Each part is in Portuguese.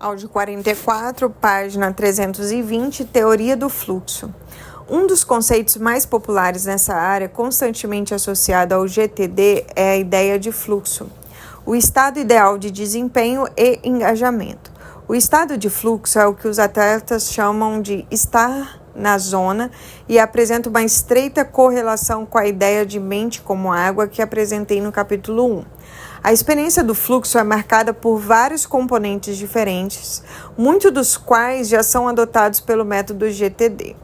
Áudio 44, página 320, Teoria do fluxo. Um dos conceitos mais populares nessa área, constantemente associado ao GTD, é a ideia de fluxo, o estado ideal de desempenho e engajamento. O estado de fluxo é o que os atletas chamam de estar na zona e apresenta uma estreita correlação com a ideia de mente como água que apresentei no capítulo 1. A experiência do fluxo é marcada por vários componentes diferentes, muitos dos quais já são adotados pelo método GTD.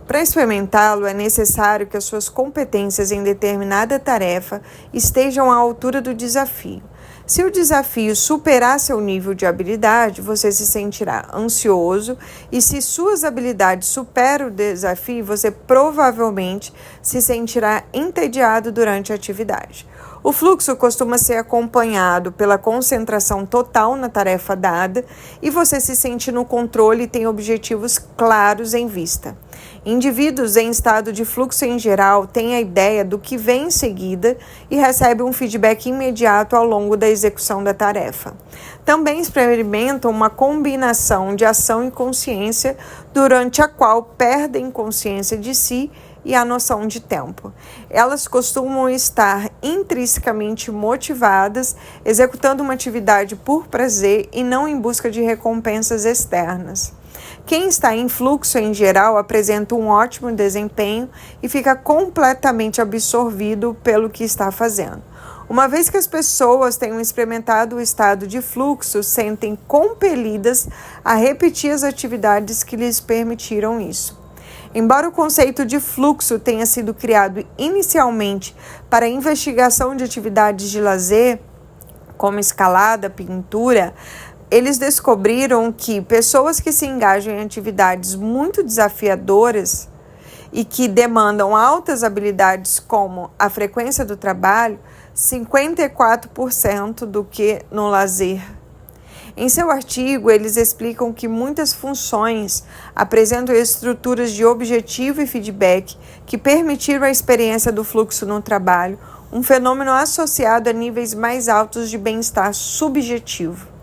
Para experimentá-lo, é necessário que as suas competências em determinada tarefa estejam à altura do desafio. Se o desafio superar seu nível de habilidade, você se sentirá ansioso, e se suas habilidades superam o desafio, você provavelmente se sentirá entediado durante a atividade. O fluxo costuma ser acompanhado pela concentração total na tarefa dada e você se sente no controle e tem objetivos claros em vista. Indivíduos em estado de fluxo em geral têm a ideia do que vem em seguida e recebem um feedback imediato ao longo da execução da tarefa. Também experimentam uma combinação de ação e consciência, durante a qual perdem consciência de si e a noção de tempo. Elas costumam estar intrinsecamente motivadas, executando uma atividade por prazer e não em busca de recompensas externas. Quem está em fluxo, em geral, apresenta um ótimo desempenho e fica completamente absorvido pelo que está fazendo. Uma vez que as pessoas tenham experimentado o estado de fluxo, sentem compelidas a repetir as atividades que lhes permitiram isso. Embora o conceito de fluxo tenha sido criado inicialmente para a investigação de atividades de lazer, como escalada, pintura, eles descobriram que pessoas que se engajam em atividades muito desafiadoras e que demandam altas habilidades, como a frequência do trabalho, 54% do que no lazer. Em seu artigo, eles explicam que muitas funções apresentam estruturas de objetivo e feedback que permitiram a experiência do fluxo no trabalho, um fenômeno associado a níveis mais altos de bem-estar subjetivo.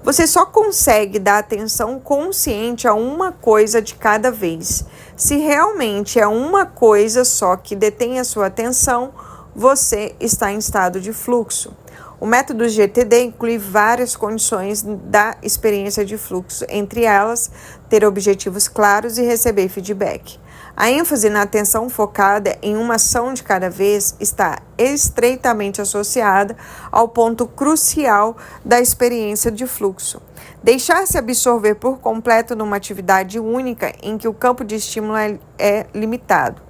Você só consegue dar atenção consciente a uma coisa de cada vez. Se realmente é uma coisa só que detém a sua atenção, você está em estado de fluxo. O método GTD inclui várias condições da experiência de fluxo, entre elas, ter objetivos claros e receber feedback. A ênfase na atenção focada em uma ação de cada vez está estreitamente associada ao ponto crucial da experiência de fluxo. Deixar-se absorver por completo numa atividade única em que o campo de estímulo é limitado.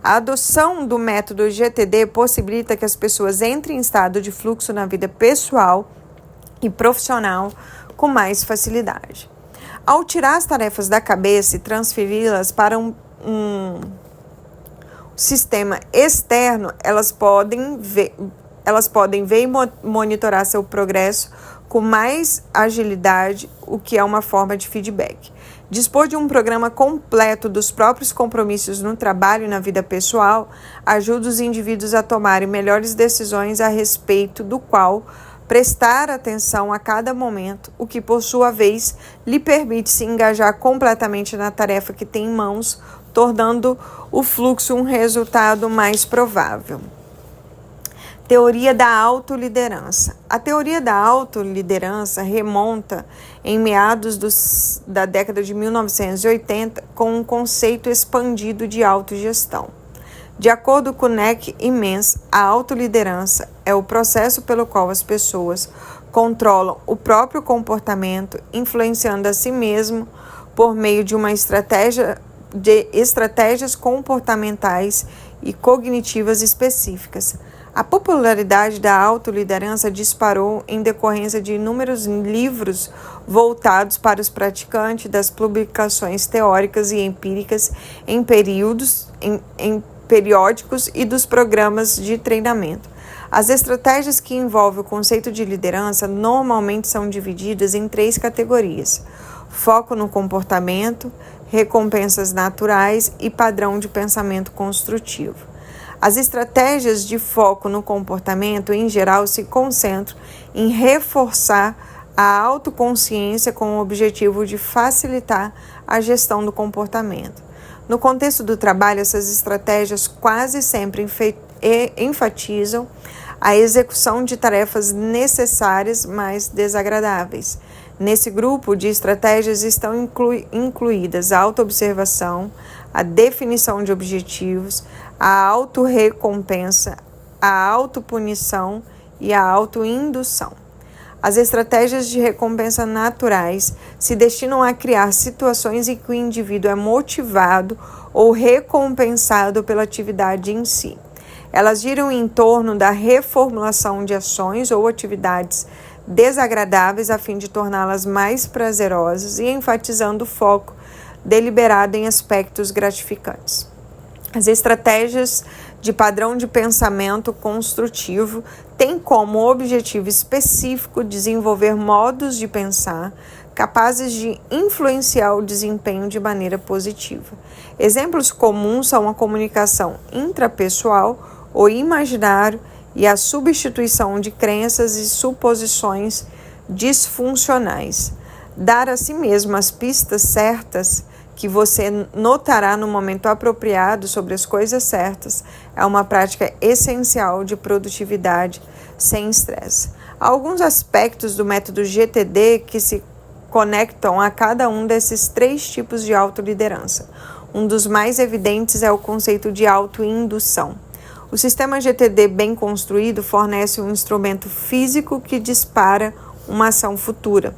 A adoção do método GTD possibilita que as pessoas entrem em estado de fluxo na vida pessoal e profissional com mais facilidade. Ao tirar as tarefas da cabeça e transferi-las para um sistema externo, elas podem ver e monitorar seu progresso com mais agilidade, o que é uma forma de feedback. Dispor de um programa completo dos próprios compromissos no trabalho e na vida pessoal ajuda os indivíduos a tomarem melhores decisões a respeito do qual prestar atenção a cada momento, o que, por sua vez, lhe permite se engajar completamente na tarefa que tem em mãos, tornando o fluxo um resultado mais provável. Teoria da autoliderança. A teoria da autoliderança remonta em meados da década de 1980 com um conceito expandido de autogestão. De acordo com Neck e Menz, a autoliderança é o processo pelo qual as pessoas controlam o próprio comportamento, influenciando a si mesmo por meio de estratégias comportamentais e cognitivas específicas. A popularidade da autoliderança disparou em decorrência de inúmeros livros voltados para os praticantes, das publicações teóricas e empíricas em periódicos e dos programas de treinamento. As estratégias que envolvem o conceito de liderança normalmente são divididas em 3 categorias: foco no comportamento, recompensas naturais e padrão de pensamento construtivo. As estratégias de foco no comportamento, em geral, se concentram em reforçar a autoconsciência com o objetivo de facilitar a gestão do comportamento. No contexto do trabalho, essas estratégias quase sempre enfatizam a execução de tarefas necessárias, mas desagradáveis. Nesse grupo de estratégias estão incluídas a autoobservação, a definição de objetivos, a autorrecompensa, a autopunição e a autoindução. As estratégias de recompensa naturais se destinam a criar situações em que o indivíduo é motivado ou recompensado pela atividade em si. Elas giram em torno da reformulação de ações ou atividades desagradáveis a fim de torná-las mais prazerosas e enfatizando o foco deliberado em aspectos gratificantes. As estratégias de padrão de pensamento construtivo têm como objetivo específico desenvolver modos de pensar capazes de influenciar o desempenho de maneira positiva. Exemplos comuns são a comunicação intrapessoal, o imaginário e a substituição de crenças e suposições disfuncionais. Dar a si mesmo as pistas certas que você notará no momento apropriado sobre as coisas certas é uma prática essencial de produtividade sem estresse. Há alguns aspectos do método GTD que se conectam a cada um desses 3 tipos de autoliderança. Um dos mais evidentes é o conceito de autoindução. O sistema GTD bem construído fornece um instrumento físico que dispara uma ação futura.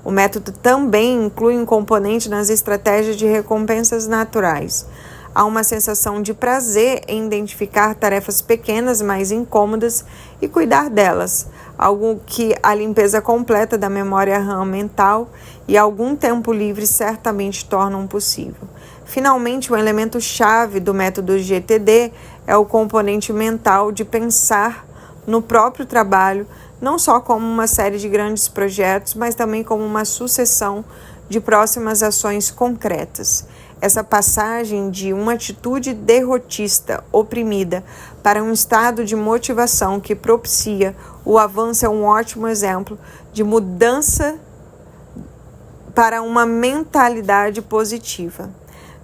O método também inclui um componente nas estratégias de recompensas naturais. Há uma sensação de prazer em identificar tarefas pequenas, mais incômodas e cuidar delas, algo que a limpeza completa da memória RAM mental e algum tempo livre certamente tornam possível. Finalmente, o elemento-chave do método GTD é o componente mental de pensar no próprio trabalho, não só como uma série de grandes projetos, mas também como uma sucessão de próximas ações concretas. Essa passagem de uma atitude derrotista, oprimida, para um estado de motivação que propicia o avanço é um ótimo exemplo de mudança para uma mentalidade positiva.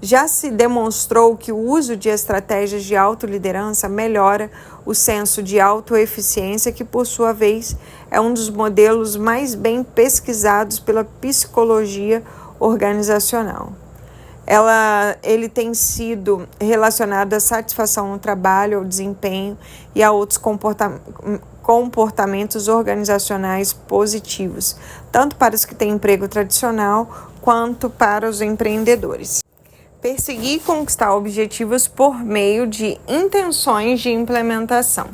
Já se demonstrou que o uso de estratégias de autoliderança melhora o senso de autoeficiência, que, por sua vez, é um dos modelos mais bem pesquisados pela psicologia organizacional. Ele tem sido relacionado à satisfação no trabalho, ao desempenho e a outros comportamentos organizacionais positivos, tanto para os que têm emprego tradicional quanto para os empreendedores. Perseguir e conquistar objetivos por meio de intenções de implementação.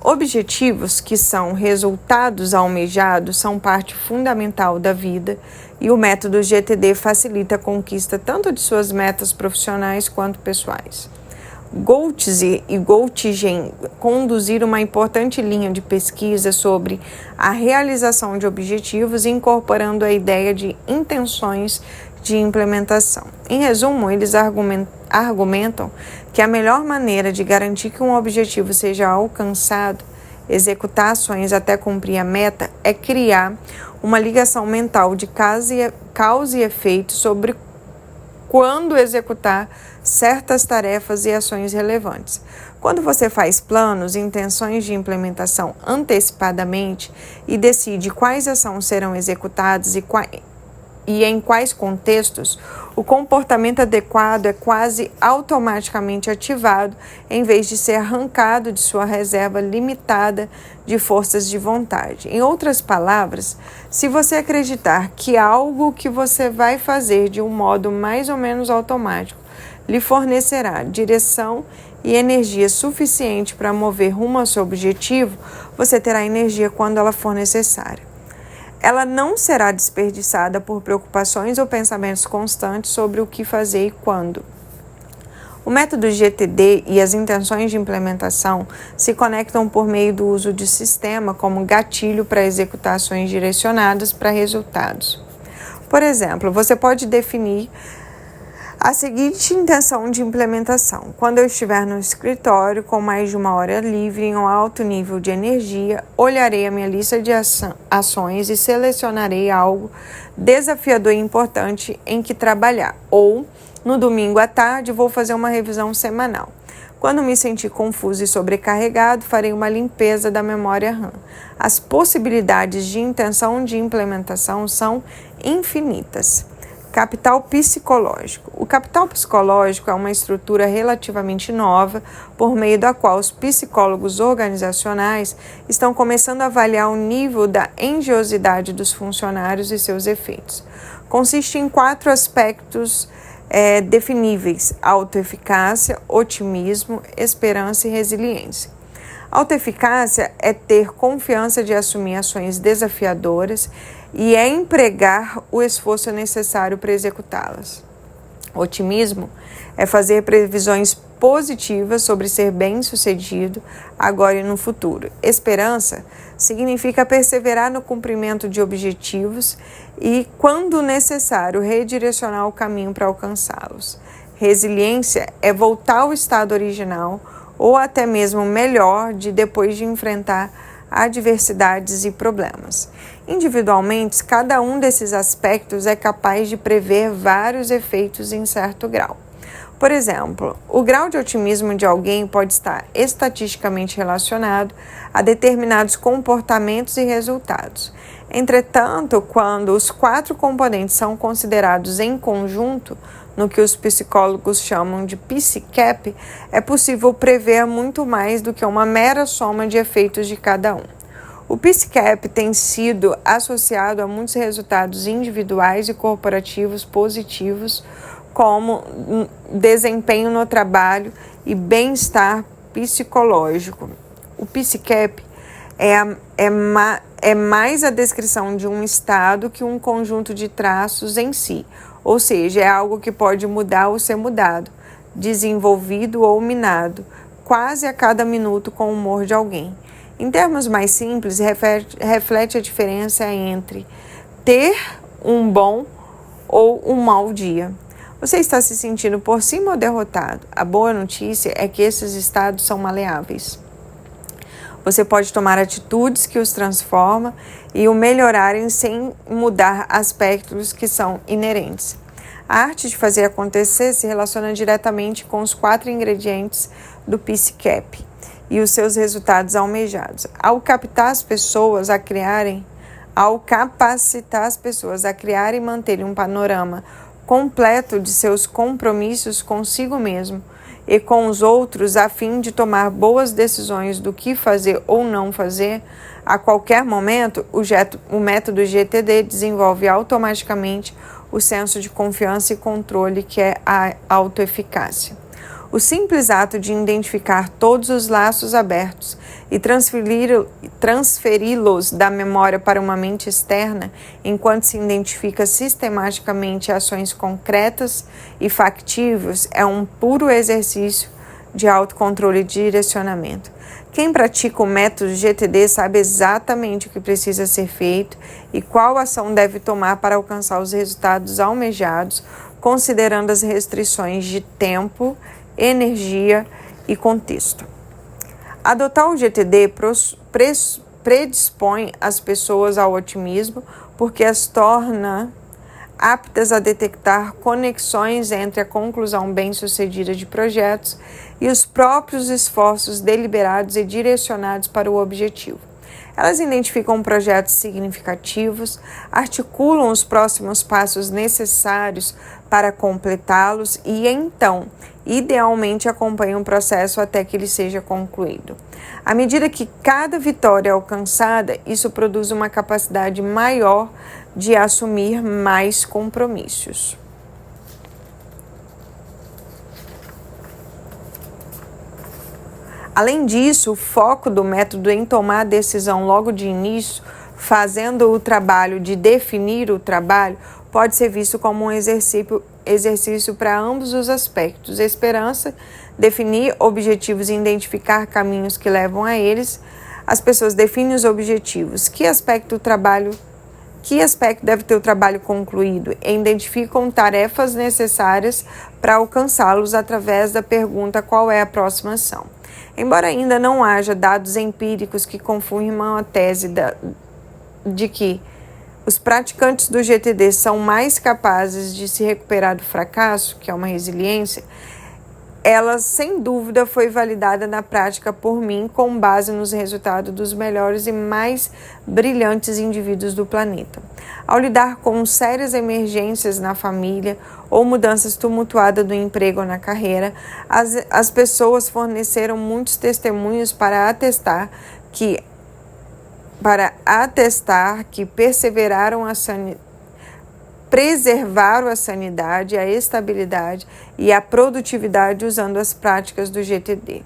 Objetivos que são resultados almejados são parte fundamental da vida e o método GTD facilita a conquista tanto de suas metas profissionais quanto pessoais. Goltze e Gottingen conduziram uma importante linha de pesquisa sobre a realização de objetivos, incorporando a ideia de intenções de implementação. Em resumo, eles argumentam que a melhor maneira de garantir que um objetivo seja alcançado, executar ações até cumprir a meta, é criar uma ligação mental de causa e efeito sobre quando executar certas tarefas e ações relevantes. Quando você faz planos, intenções de implementação antecipadamente e decide quais ações serão executadas e em quais contextos, o comportamento adequado é quase automaticamente ativado, em vez de ser arrancado de sua reserva limitada de forças de vontade. Em outras palavras, se você acreditar que algo que você vai fazer de um modo mais ou menos automático lhe fornecerá direção e energia suficiente para mover rumo ao seu objetivo, você terá energia quando ela for necessária. Ela não será desperdiçada por preocupações ou pensamentos constantes sobre o que fazer e quando. O método GTD e as intenções de implementação se conectam por meio do uso de sistema como gatilho para executar ações direcionadas para resultados. Por exemplo, você pode definir A seguinte intenção de implementação: quando eu estiver no escritório com mais de uma hora livre em um alto nível de energia, olharei a minha lista de ações e selecionarei algo desafiador e importante em que trabalhar. Ou, no domingo à tarde, vou fazer uma revisão semanal. Quando me sentir confuso e sobrecarregado, farei uma limpeza da memória RAM. As possibilidades de intenção de implementação são infinitas. Capital psicológico. O capital psicológico é uma estrutura relativamente nova, por meio da qual os psicólogos organizacionais estão começando a avaliar o nível da engenhosidade dos funcionários e seus efeitos. Consiste em 4 aspectos definíveis: autoeficácia, otimismo, esperança e resiliência. Autoeficácia é ter confiança de assumir ações desafiadoras e é empregar o esforço necessário para executá-las. Otimismo é fazer previsões positivas sobre ser bem-sucedido agora e no futuro. Esperança significa perseverar no cumprimento de objetivos e, quando necessário, redirecionar o caminho para alcançá-los. Resiliência é voltar ao estado original ou até mesmo melhor depois de enfrentar adversidades e problemas. Individualmente, cada um desses aspectos é capaz de prever vários efeitos em certo grau. Por exemplo, o grau de otimismo de alguém pode estar estatisticamente relacionado a determinados comportamentos e resultados. Entretanto, quando os 4 componentes são considerados em conjunto, no que os psicólogos chamam de PSICAP, é possível prever muito mais do que uma mera soma de efeitos de cada um. O PSICAP tem sido associado a muitos resultados individuais e corporativos positivos, como desempenho no trabalho e bem-estar psicológico. O PSICAP é mais a descrição de um estado que um conjunto de traços em si, ou seja, é algo que pode mudar ou ser mudado, desenvolvido ou minado, quase a cada minuto com o humor de alguém. Em termos mais simples, reflete a diferença entre ter um bom ou um mau dia. Você está se sentindo por cima ou derrotado? A boa notícia é que esses estados são maleáveis. Você pode tomar atitudes que os transformam e o melhorarem sem mudar aspectos que são inerentes. A arte de fazer acontecer se relaciona diretamente com os 4 ingredientes do PSICAP e os seus resultados almejados. Ao capacitar as pessoas a criarem e manterem um panorama completo de seus compromissos consigo mesmo e com os outros, a fim de tomar boas decisões do que fazer ou não fazer, a qualquer momento, o método GTD desenvolve automaticamente o senso de confiança e controle que é a autoeficácia. O simples ato de identificar todos os laços abertos e transferi-los da memória para uma mente externa, enquanto se identifica sistematicamente ações concretas e factíveis, é um puro exercício de autocontrole e direcionamento. Quem pratica o método GTD sabe exatamente o que precisa ser feito e qual ação deve tomar para alcançar os resultados almejados, considerando as restrições de tempo, energia e contexto. Adotar o GTD predispõe as pessoas ao otimismo porque as torna aptas a detectar conexões entre a conclusão bem-sucedida de projetos e os próprios esforços deliberados e direcionados para o objetivo. Elas identificam projetos significativos, articulam os próximos passos necessários para completá-los e, então, idealmente acompanham o processo até que ele seja concluído. À medida que cada vitória é alcançada, isso produz uma capacidade maior de assumir mais compromissos. Além disso, o foco do método em tomar a decisão logo de início, fazendo o trabalho de definir o trabalho, pode ser visto como um exercício para ambos os aspectos. Esperança, definir objetivos e identificar caminhos que levam a eles. As pessoas definem os objetivos. Que aspecto do trabalho Que aspecto deve ter o trabalho concluído? E identificam tarefas necessárias para alcançá-los através da pergunta qual é a próxima ação. Embora ainda não haja dados empíricos que confirmam a tese de que os praticantes do GTD são mais capazes de se recuperar do fracasso, que é uma resiliência, ela sem dúvida foi validada na prática por mim com base nos resultados dos melhores e mais brilhantes indivíduos do planeta. Ao lidar com sérias emergências na família ou mudanças tumultuadas do emprego ou na carreira, as pessoas forneceram muitos testemunhos para atestar que preservaram a sanidade, a estabilidade e a produtividade usando as práticas do GTD.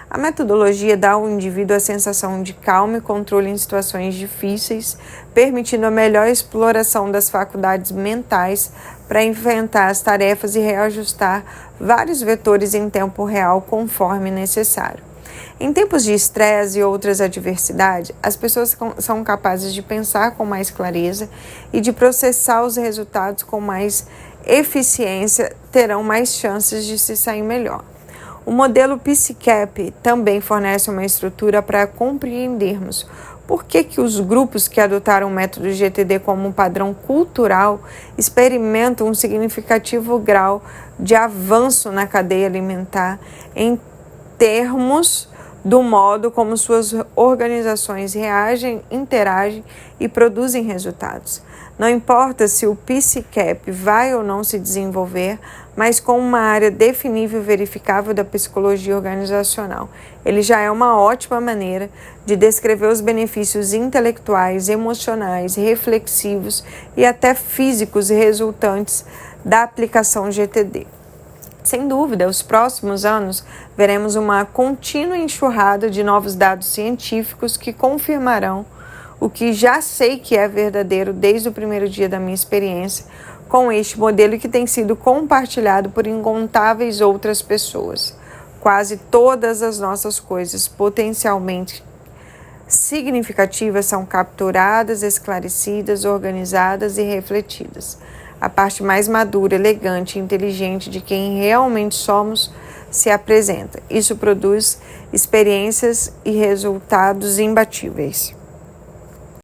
A metodologia dá ao indivíduo a sensação de calma e controle em situações difíceis, permitindo a melhor exploração das faculdades mentais para enfrentar as tarefas e reajustar vários vetores em tempo real conforme necessário. Em tempos de estresse e outras adversidades, as pessoas são capazes de pensar com mais clareza e de processar os resultados com mais eficiência, terão mais chances de se sair melhor. O modelo PSYCAP também fornece uma estrutura para compreendermos por que os grupos que adotaram o método GTD como um padrão cultural experimentam um significativo grau de avanço na cadeia alimentar em termos do modo como suas organizações reagem, interagem e produzem resultados. Não importa se o PSYCAP vai ou não se desenvolver, mas com uma área definível e verificável da psicologia organizacional. Ele já é uma ótima maneira de descrever os benefícios intelectuais, emocionais, reflexivos e até físicos resultantes da aplicação GTD. Sem dúvida, os próximos anos veremos uma contínua enxurrada de novos dados científicos que confirmarão o que já sei que é verdadeiro desde o primeiro dia da minha experiência com este modelo que tem sido compartilhado por incontáveis outras pessoas. Quase todas as nossas coisas potencialmente significativas são capturadas, esclarecidas, organizadas e refletidas. A parte mais madura, elegante e inteligente de quem realmente somos se apresenta. Isso produz experiências e resultados imbatíveis.